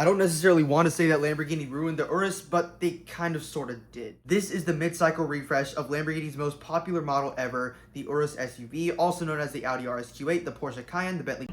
I don't necessarily want to say that Lamborghini ruined the Urus, but they kind of sort of did. This is the mid-cycle refresh of Lamborghini's most popular model ever, the Urus SUV, also known as the Audi RS Q8, the Porsche Cayenne, the Bentley...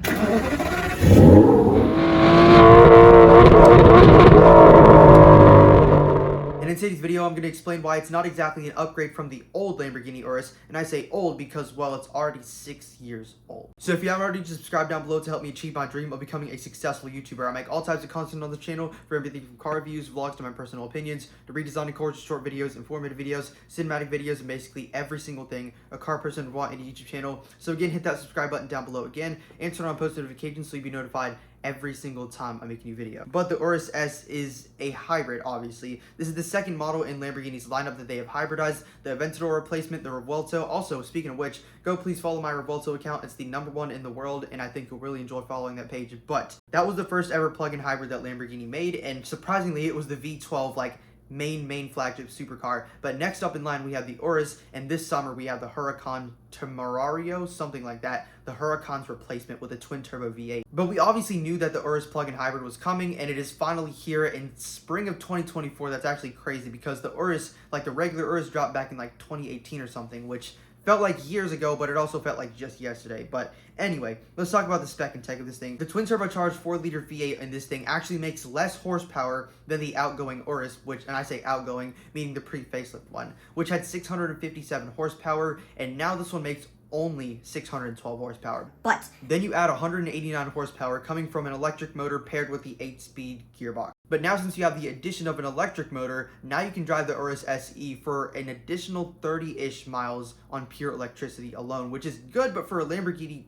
And in today's video, I'm going to explain why it's not exactly an upgrade from the old Lamborghini Urus, and I say old because, well, it's already 6 years old. So if you haven't already, just subscribe down below to help me achieve my dream of becoming a successful YouTuber. I make all types of content on the channel, for everything from car reviews, vlogs, to my personal opinions, to redesigning cars, short videos, informative videos, cinematic videos, and basically every single thing a car person would want in a YouTube channel. So again, hit that subscribe button down below again, and turn on post notifications so you'll be notified every single time I make a new video. But the Urus S is a hybrid, obviously. This is the second model in Lamborghini's lineup that they have hybridized. The Aventador replacement, the Revuelto. Also, speaking of which, go please follow my Revuelto account. It's the #1 in the world, and I think you'll really enjoy following that page. But that was the first ever plug-in hybrid that Lamborghini made, and surprisingly, it was the V12, like, main flagship supercar. But next up in line we have the Urus, and this summer we have the Huracan Temerario, something like that, the Huracan's replacement with a twin turbo V8. But we obviously knew that the Urus plug-in hybrid was coming, and it is finally here in spring of 2024. That's actually crazy because the Urus, like the regular Urus, dropped back in like 2018 or something, which felt like years ago, but it also felt like just yesterday. But anyway, let's talk about the spec and tech of this thing. The twin turbocharged 4-liter V8 in this thing actually makes less horsepower than the outgoing Urus, which, and I say outgoing, meaning the pre-facelift one, which had 657 horsepower, and now this one makes only 612 horsepower. But then you add 189 horsepower coming from an electric motor paired with the 8-speed gearbox. But now, since you have the addition of an electric motor, now you can drive the Urus SE for an additional 30-ish miles on pure electricity alone, which is good, but for a Lamborghini,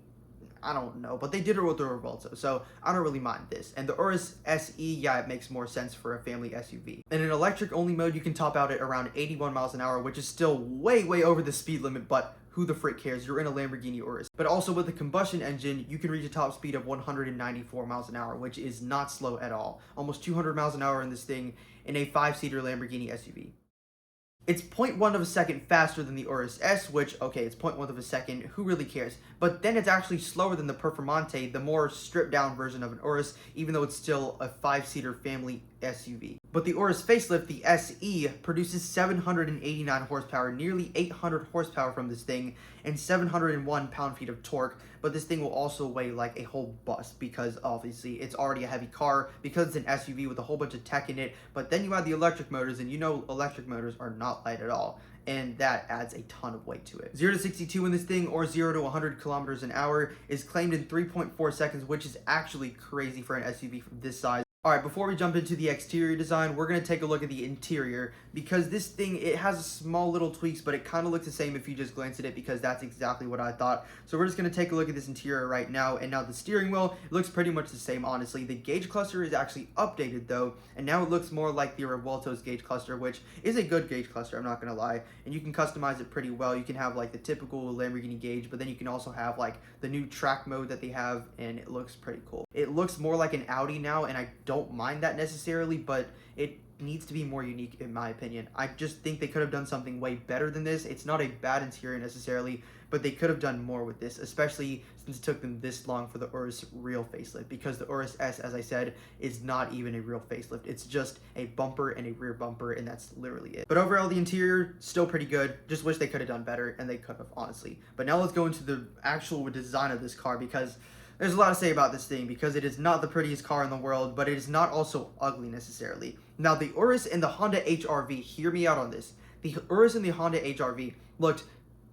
I don't know, but they did it with the Revuelto, so I don't really mind this. And the Urus SE, yeah, it makes more sense for a family SUV. In an electric-only mode, you can top out at around 81 miles an hour, which is still way over the speed limit, but who the frick cares? You're in a Lamborghini Urus. But also with the combustion engine, you can reach a top speed of 194 miles an hour, which is not slow at all. Almost 200 miles an hour in this thing in a 5-seater Lamborghini SUV. It's 0.1 of a second faster than the Urus S, which, okay, it's 0.1 of a second, who really cares? But then it's actually slower than the Performante, the more stripped down version of an Urus, even though it's still a 5-seater family SUV. But the Urus facelift, the SE, produces 789 horsepower, nearly 800 horsepower from this thing, and 701 pound-feet of torque. But this thing will also weigh like a whole bus because obviously it's already a heavy car because it's an SUV with a whole bunch of tech in it. But then you add the electric motors, and you know electric motors are not light at all, and that adds a ton of weight to it. 0 to 62 in this thing, or 0 to 100 kilometers an hour, is claimed in 3.4 seconds, which is actually crazy for an SUV from this size. Alright, before we jump into the exterior design, we're going to take a look at the interior, because this thing, it has small little tweaks, but it kind of looks the same if you just glance at it, because that's exactly what I thought. So we're just going to take a look at this interior right now, and now the steering wheel, it looks pretty much the same, honestly. The gauge cluster is actually updated, though, and now it looks more like the Revuelto's gauge cluster, which is a good gauge cluster, I'm not going to lie, and you can customize it pretty well. You can have, like, the typical Lamborghini gauge, but then you can also have, like, the new track mode that they have, and it looks pretty cool. It looks more like an Audi now, and I don't mind that necessarily, but it needs to be more unique in my opinion. I just think they could have done something way better than this. It's not a bad interior necessarily, but they could have done more with this, especially since it took them this long for the Urus real facelift, because the Urus S, as I said, is not even a real facelift. It's just a bumper and a rear bumper, and that's literally it. But overall, the interior, still pretty good. Just wish they could have done better, and they could have, honestly. But now let's go into the actual design of this car, because there's a lot to say about this thing, because it is not the prettiest car in the world, but it is not also ugly necessarily. Now, the Urus and the Honda HR-V, hear me out on this. The Urus and the Honda HR-V looked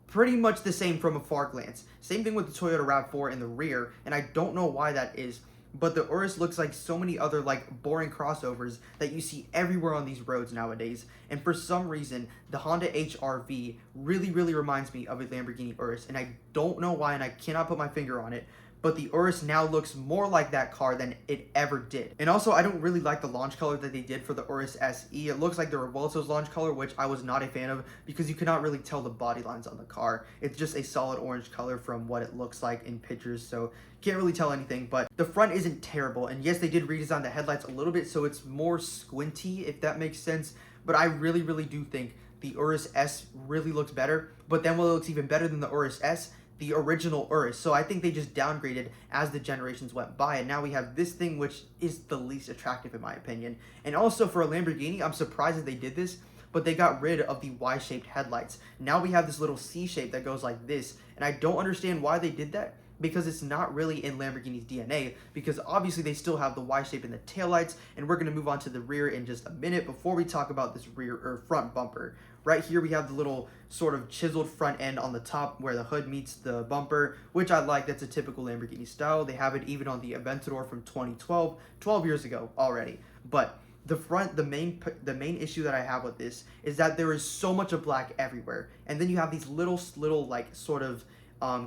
pretty much the same from a far glance. Same thing with the Toyota RAV4 in the rear, and I don't know why that is, but the Urus looks like so many other like boring crossovers that you see everywhere on these roads nowadays. And for some reason, the Honda HR-V really reminds me of a Lamborghini Urus, and I don't know why, and I cannot put my finger on it. But the Urus now looks more like that car than it ever did. And also, I don't really like the launch color that they did for the Urus SE. It looks like the Revuelto's launch color, which I was not a fan of because you cannot really tell the body lines on the car. It's just a solid orange color from what it looks like in pictures, so can't really tell anything. But the front isn't terrible, and yes, they did redesign the headlights a little bit so it's more squinty, if that makes sense. But I really do think the Urus S really looks better. But then what looks even better than the Urus S, the original Urus. So I think they just downgraded as the generations went by, and now we have this thing, which is the least attractive in my opinion. And also for a Lamborghini, I'm surprised that they did this, but they got rid of the Y-shaped headlights. Now we have this little C shape that goes like this, and I don't understand why they did that, because it's not really in Lamborghini's DNA, because obviously they still have the Y shape in the taillights, and we're going to move on to the rear in just a minute before we talk about this rear or front bumper. Right here we have the little sort of chiseled front end on the top where the hood meets the bumper, which I like. That's a typical Lamborghini style. They have it even on the Aventador from 2012, 12 years ago already. But the front, the main issue that I have with this is that there is so much of black everywhere, and then you have these little like sort of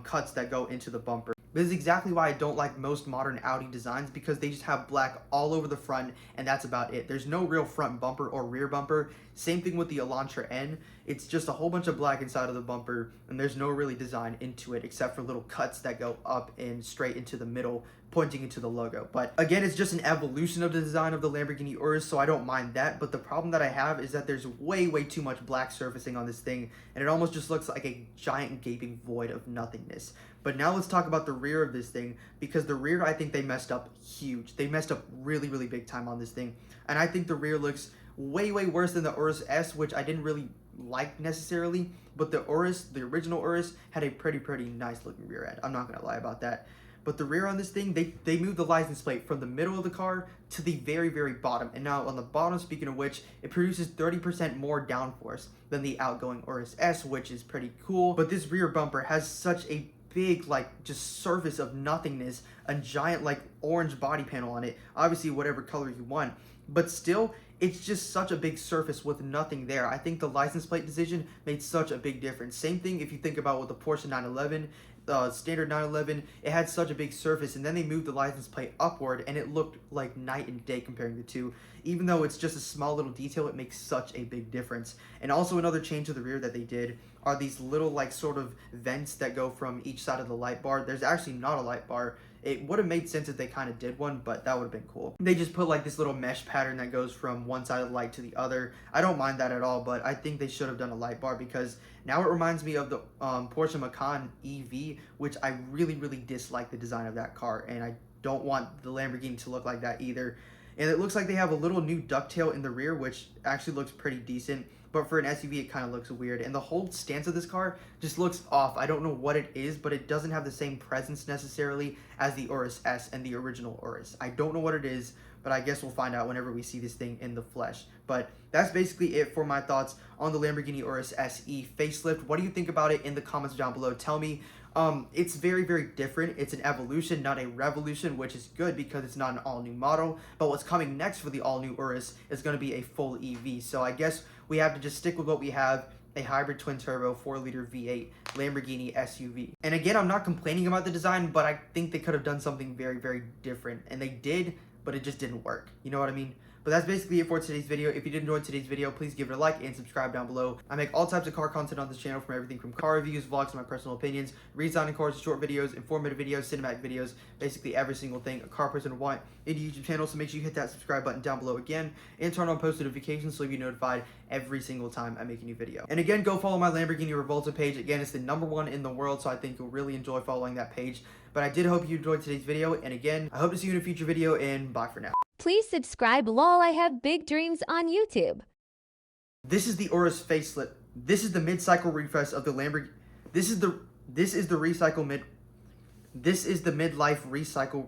cuts that go into the bumper. This is exactly why I don't like most modern Audi designs, because they just have black all over the front, and that's about it. There's no real front bumper or rear bumper. Same thing with the Elantra N. It's just a whole bunch of black inside of the bumper, and there's no really design into it except for little cuts that go up and straight into the middle, pointing into the logo. But again, it's just an evolution of the design of the Lamborghini Urus, so I don't mind that. But the problem that I have is that there's way too much black surfacing on this thing, and it almost just looks like a giant gaping void of nothingness. But now let's talk about the rear of this thing, because the rear, I think they messed up huge. They messed up really big time on this thing, and I think the rear looks way worse than the Urus S, which I didn't really like necessarily. But the Urus, the original Urus, had a pretty nice looking rear end. I'm not gonna lie about that. But the rear on this thing, they moved the license plate from the middle of the car to the very bottom. And now on the bottom, speaking of which, it produces 30% more downforce than the outgoing Urus S, which is pretty cool. But this rear bumper has such a big, like, just surface of nothingness, a giant, like, orange body panel on it. Obviously, whatever color you want. But still, it's just such a big surface with nothing there. I think the license plate decision made such a big difference. Same thing if you think about with the Porsche 911, standard 911, it had such a big surface, and then they moved the license plate upward, and it looked like night and day comparing the two. Even though it's just a small little detail, it makes such a big difference. And also another change to the rear that they did are these little, like, sort of vents that go from each side of the light bar. There's actually not a light bar. It would have made sense if they kind of did one, but that would have been cool. They just put like this little mesh pattern that goes from one side of the light to the other. I don't mind that at all, but I think they should have done a light bar, because now it reminds me of the Porsche Macan EV, which I really dislike the design of that car, and I don't want the Lamborghini to look like that either. And it looks like they have a little new ducktail in the rear, which actually looks pretty decent. But for an SUV, it kind of looks weird. And the whole stance of this car just looks off. I don't know what it is, but it doesn't have the same presence necessarily as the Urus S and the original Urus. I don't know what it is, but I guess we'll find out whenever we see this thing in the flesh. But that's basically it for my thoughts on the Lamborghini Urus SE facelift. What do you think about it in the comments down below? Tell me. It's very different. It's an evolution, not a revolution, which is good because it's not an all-new model. But what's coming next for the all-new Urus is going to be a full EV. So I guess we have to just stick with what we have, a hybrid twin-turbo 4-liter V8 Lamborghini SUV. And again, I'm not complaining about the design, but I think they could have done something very different. And they did, but it just didn't work. You know what I mean? But that's basically it for today's video. If you did enjoy today's video, please give it a like and subscribe down below. I make all types of car content on this channel, from everything from car reviews, vlogs, and my personal opinions, redesigning cars, short videos, informative videos, cinematic videos, basically every single thing a car person would want in a YouTube channel. So make sure you hit that subscribe button down below again, and turn on post notifications so you'll be notified every single time I make a new video. And again, go follow my Lamborghini Revolta page. Again, it's the #1 in the world, so I think you'll really enjoy following that page. But I did hope you enjoyed today's video, and again, I hope to see you in a future video, and bye for now. Please subscribe, lol, I have big dreams on YouTube. This is the Urus facelift. This is the mid-cycle refresh of the Lamborghini. This is the midlife recycle